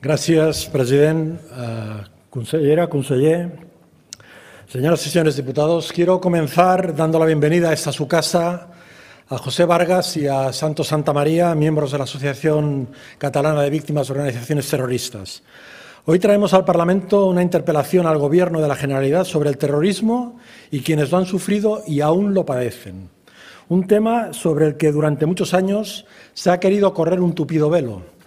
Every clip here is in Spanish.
Gràcies, president, consellera, conseller. Señoras y señores diputados, quiero comenzar dando la bienvenida a esta su casa a José Vargas y a Santos Santamaría, miembros de la Asociación Catalana de Víctimas de Organizaciones Terroristas. Hoy traemos al Parlamento una interpelación al Gobierno de la Generalidad sobre el terrorismo y quienes lo han sufrido y aún lo padecen. Un tema sobre el que durante muchos años se ha querido correr un tupido velo.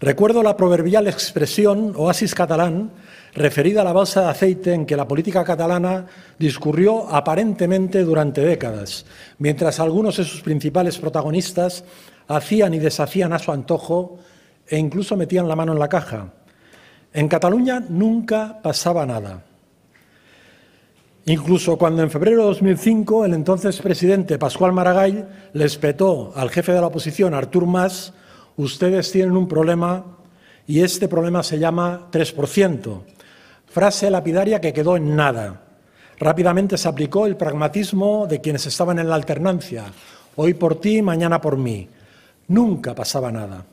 Recuerdo la proverbial expresión oasis catalán referida a la balsa de aceite en que la política catalana discurrió aparentemente durante décadas, mientras algunos de sus principales protagonistas hacían y deshacían a su antojo e incluso metían la mano en la caja. En Cataluña nunca pasaba nada. Incluso cuando en febrero de 2005 el entonces presidente Pasqual Maragall le espetó al jefe de la oposición, Artur Mas: ustedes tienen un problema y este problema se llama 3%. Frase lapidaria que quedó en nada. Rápidamente se aplicó el pragmatismo de quienes estaban en la alternancia. Hoy por ti, mañana por mí. Nunca pasaba nada.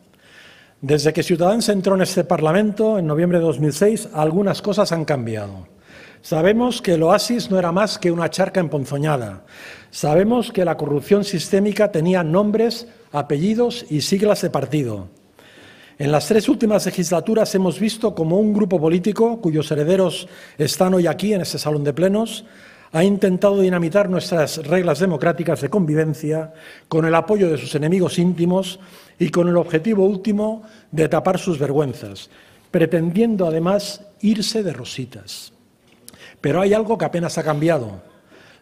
Desde que Ciutadans entró en este Parlamento, en noviembre de 2006, algunas cosas han cambiado. Sabemos que el oasis no era más que una charca emponzoñada. Sabemos que la corrupción sistémica tenía nombres, apellidos y siglas de partido. En las 3 últimas legislaturas hemos visto como un grupo político, cuyos herederos están hoy aquí en este salón de plenos, ha intentado dinamitar nuestras reglas democráticas de convivencia con el apoyo de sus enemigos íntimos y con el objetivo último de tapar sus vergüenzas, pretendiendo además irse de rositas. Pero hay algo que apenas ha cambiado: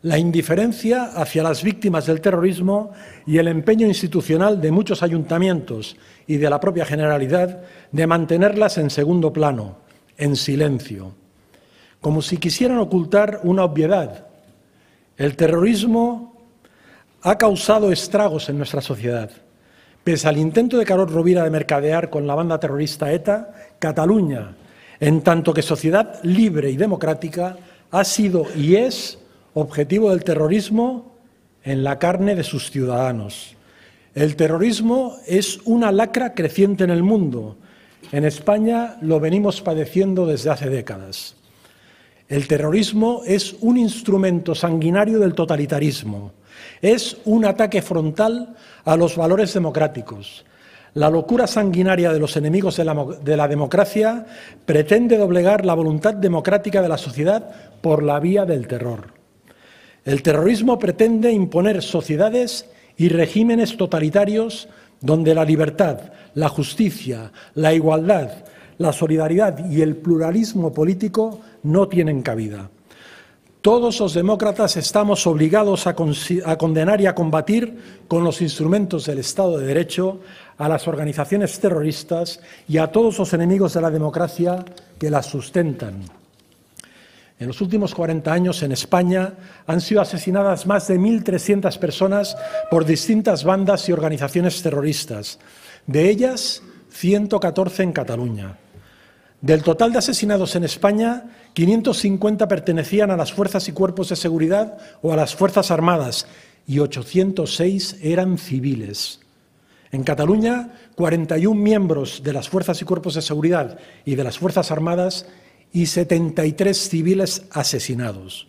la indiferencia hacia las víctimas del terrorismo y el empeño institucional de muchos ayuntamientos y de la propia Generalidad de mantenerlas en segundo plano, en silencio, como si quisieran ocultar una obviedad. El terrorismo ha causado estragos en nuestra sociedad. Pese al intento de Carod Rovira de mercadear con la banda terrorista ETA, Cataluña, en tanto que sociedad libre y democrática, ha sido y es objetivo del terrorismo en la carne de sus ciudadanos. El terrorismo es una lacra creciente en el mundo. En España lo venimos padeciendo desde hace décadas. El terrorismo es un instrumento sanguinario del totalitarismo. Es un ataque frontal a los valores democráticos. La locura sanguinaria de los enemigos de la democracia pretende doblegar la voluntad democrática de la sociedad por la vía del terror. El terrorismo pretende imponer sociedades y regímenes totalitarios donde la libertad, la justicia, la igualdad, la solidaridad y el pluralismo político no tienen cabida. Todos los demócratas estamos obligados a condenar y a combatir con los instrumentos del Estado de Derecho a las organizaciones terroristas y a todos los enemigos de la democracia que las sustentan. En los últimos 40 años en España han sido asesinadas más de 1.300 personas por distintas bandas y organizaciones terroristas, de ellas 114 en Cataluña. Del total de asesinados en España, 550 pertenecían a las fuerzas y cuerpos de seguridad o a las Fuerzas Armadas y 806 eran civiles. En Cataluña, 41 miembros de las fuerzas y cuerpos de seguridad y de las Fuerzas Armadas y 73 civiles asesinados.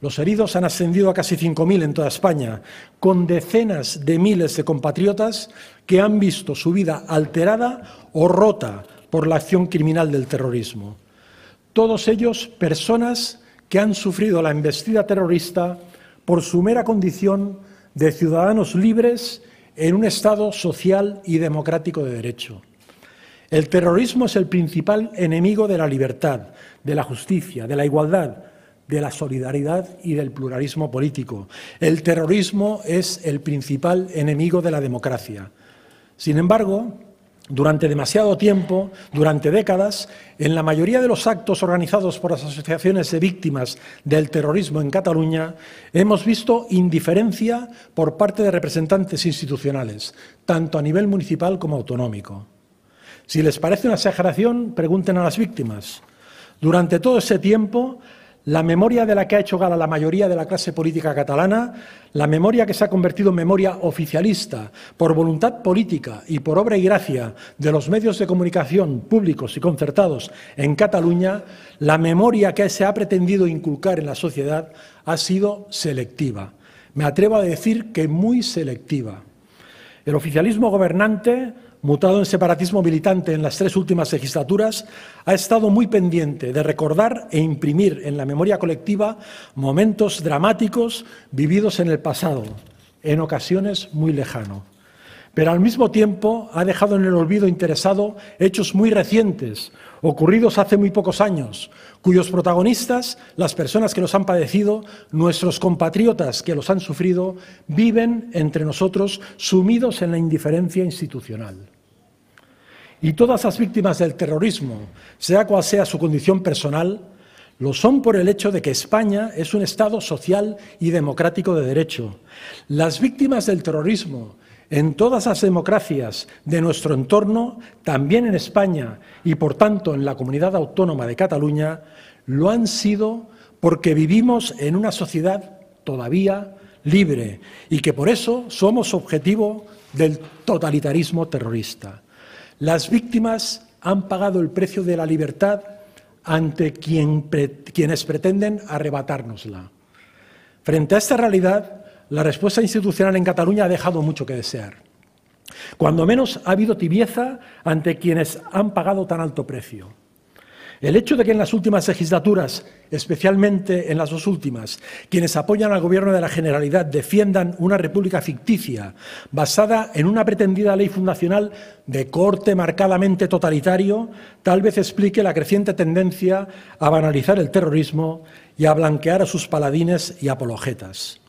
Los heridos han ascendido a casi 5.000 en toda España, con decenas de miles de compatriotas que han visto su vida alterada o rota por la acción criminal del terrorismo. Todos ellos personas que han sufrido la embestida terrorista por su mera condición de ciudadanos libres en un Estado social y democrático de derecho. El terrorismo es el principal enemigo de la libertad, de la justicia, de la igualdad, de la solidaridad y del pluralismo político. El terrorismo es el principal enemigo de la democracia. Sin embargo, durante demasiado tiempo, durante décadas, en la mayoría de los actos organizados por las asociaciones de víctimas del terrorismo en Cataluña, hemos visto indiferencia por parte de representantes institucionales, tanto a nivel municipal como autonómico. Si les parece una exageración, pregunten a las víctimas. Durante todo ese tiempo, La memoria de la que ha hecho gala la mayoría de la clase política catalana, la memoria que se ha convertido en memoria oficialista por voluntad política y por obra y gracia de los medios de comunicación públicos y concertados en Cataluña, la memoria que se ha pretendido inculcar en la sociedad ha sido selectiva. Me atrevo a decir que muy selectiva. El oficialismo gobernante, mutado en separatismo militante en las 3 últimas legislaturas, ha estado muy pendiente de recordar e imprimir en la memoria colectiva momentos dramáticos vividos en el pasado, en ocasiones muy lejano. Pero al mismo tiempo ha dejado en el olvido interesado hechos muy recientes, ocurridos hace muy pocos años, cuyos protagonistas, las personas que los han padecido, nuestros compatriotas que los han sufrido, viven entre nosotros sumidos en la indiferencia institucional. Y todas las víctimas del terrorismo, sea cual sea su condición personal, lo son por el hecho de que España es un Estado social y democrático de derecho. Las víctimas del terrorismo en todas las democracias de nuestro entorno, también en España y, por tanto, en la Comunidad Autónoma de Cataluña, lo han sido porque vivimos en una sociedad todavía libre y que por eso somos objetivo del totalitarismo terrorista. Las víctimas han pagado el precio de la libertad ante quienes pretenden arrebatárnosla. Frente a esta realidad, la respuesta institucional en Cataluña ha dejado mucho que desear. Cuando menos ha habido tibieza ante quienes han pagado tan alto precio. El hecho de que en las últimas legislaturas, especialmente en las 2 últimas, quienes apoyan al Gobierno de la Generalidad defiendan una república ficticia basada en una pretendida ley fundacional de corte marcadamente totalitario, tal vez explique la creciente tendencia a banalizar el terrorismo y a blanquear a sus paladines y apologetas.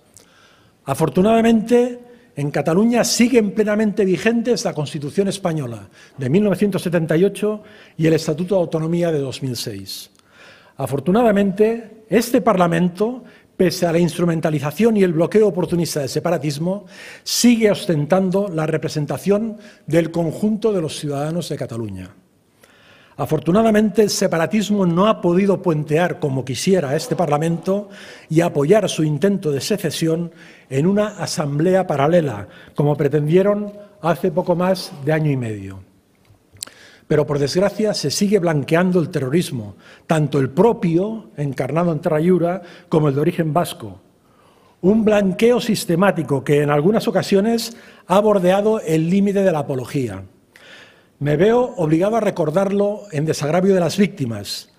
Afortunadamente, en Cataluña siguen plenamente vigentes la Constitución española de 1978 y el Estatuto de Autonomía de 2006. Afortunadamente, este Parlamento, pese a la instrumentalización y el bloqueo oportunista del separatismo, sigue ostentando la representación del conjunto de los ciudadanos de Cataluña. Afortunadamente, el separatismo no ha podido puentear como quisiera a este Parlamento y apoyar su intento de secesión en una asamblea paralela, como pretendieron hace poco más de año y medio. Pero, por desgracia, se sigue blanqueando el terrorismo, tanto el propio, encarnado en Terra Lliure, como el de origen vasco. Un blanqueo sistemático que, en algunas ocasiones, ha bordeado el límite de la apología. Me veo obligado a recordarlo en desagravio de las víctimas.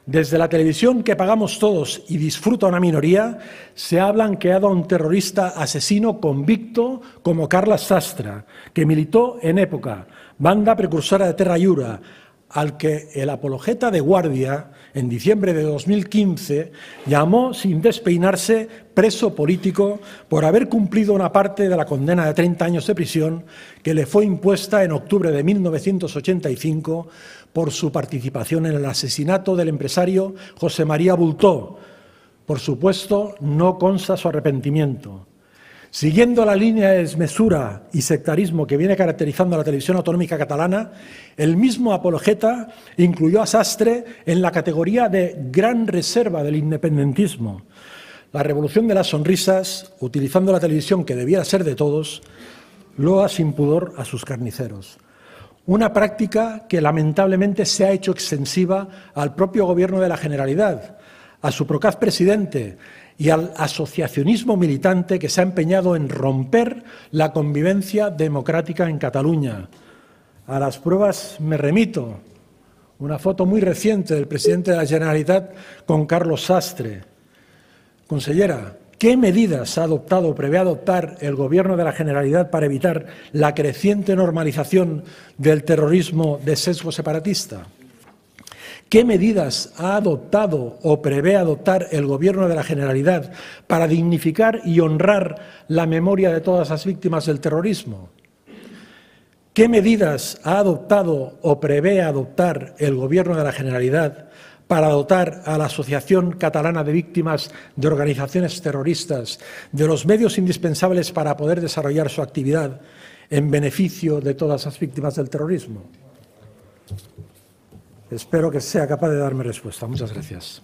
Desde la televisión que pagamos todos y disfruta una minoría, se ha blanqueado a un terrorista asesino convicto como Carles Sastre, que militó en Època, banda precursora de Terra Lliure, al que el apologeta de Guàrdia, en diciembre de 2015, llamó sin despeinarse preso político por haber cumplido una parte de la condena de 30 años de prisión que le fue impuesta en octubre de 1985 por su participación en el asesinato del empresario José María Bultó. Por supuesto, no consta su arrepentimiento. Siguiendo la línea de desmesura y sectarismo que viene caracterizando a la televisión autonómica catalana, el mismo apologeta incluyó a Sastre en la categoría de gran reserva del independentismo. La revolución de las sonrisas, utilizando la televisión que debiera ser de todos, loa sin pudor a sus carniceros. Una práctica que lamentablemente se ha hecho extensiva al propio Gobierno de la Generalidad, a su procaz presidente y al asociacionismo militante que se ha empeñado en romper la convivencia democrática en Cataluña. A las pruebas me remito. Una foto muy reciente del presidente de la Generalitat con Carlos Sastre. Consellera, ¿qué medidas ha adoptado o prevé adoptar el Gobierno de la Generalidad para evitar la creciente normalización del terrorismo de sesgo separatista? ¿Qué medidas ha adoptado o prevé adoptar el Gobierno de la Generalidad para dignificar y honrar la memoria de todas las víctimas del terrorismo? ¿Qué medidas ha adoptado o prevé adoptar el Gobierno de la Generalidad para dotar a la Asociación Catalana de Víctimas de Organizaciones Terroristas de los medios indispensables para poder desarrollar su actividad en beneficio de todas las víctimas del terrorismo? Espero que sea capaz de darme respuesta. Muchas gracias.